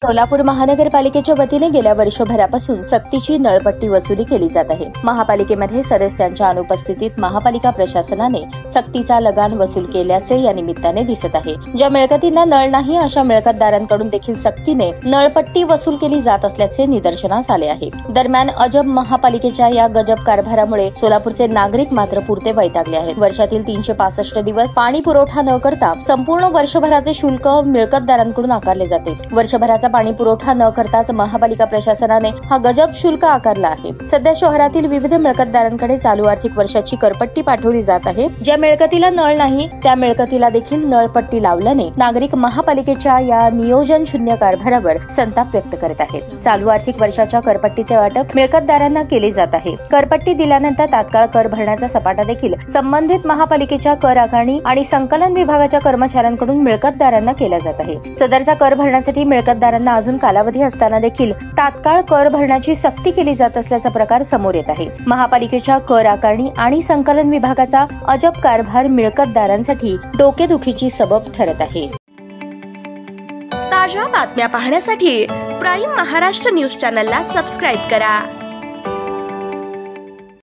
सोलापूर महानगरपालिकेच्या वतीने गेल्या वर्षभरापासून सक्तीची नळपट्टी वसुली केली जात आहे। महापालिकेमध्ये सदस्यांच्या अनुपस्थितीत महापालिका प्रशासनाने सक्तीचा लगान वसूल केल्याचे या निमित्ताने दिसत आहे। ज्या मिळकतींना नळ नाही अशा मिळकतदारांकडून देखील सक्तीने नळपट्टी वसूल केली जात असल्याचे निदर्शनास आले आहे। दरम्यान अजब महापालिकेच्या या गजब कारभारामुळे सोलापूरचे नागरिक मात्र पुरते वैतागले आहेत। वर्षातील 365 दिवस पाणी पुरवठा न करता संपूर्ण वर्षभराचे शुल्क मिळकतदारांकडून आकारले जाते। वर्षभराचा पाणी पुरवठा न करताच महापालिका प्रशासनाने हा गजब शुल्क आकारला आहे। सध्या शहरातील विविध मिळकतदारांकडे चालू आर्थिक वर्षाची करपट्टी पाठवली जात आहे। ज्या मिळकतीला नळ नाही त्या मिळकतीला देखील नळपट्टी लावल्याने नागरिक महापालिकेच्या या नियोजन शून्य कारभारावर संताप व्यक्त करत आहेत। चालू आर्थिक वर्षाच्या करपट्टीचे वाटप मिळकतदारांना केले जात आहे। करपट्टी दिल्यानंतर तात्काळ कर भरण्याचा सपाटा देखील संबंधित महापालिकेच्या कर आकारणी आणि संकलन विभागाच्या कर्मचाऱ्यांकडून मिळकतदारांना केला जात आहे। सदरचा कर भरण्यासाठी मिळकतदारांना अजून कालावधी असताना देखील तात्काळ कर भरण्याची सक्ती केली जात असल्याचा प्रकार समोर येत आहे। महापालिकेच्या कर आकारणी आणि संकलन विभागाचा अजब कारभार मिळकतदारांसाठी डोकेदुखीची सबब ठरत आहे। ताज्या बातम्या पाहण्यासाठी प्राईम महाराष्ट्र न्यूज चॅनलला सबस्क्राईब करा।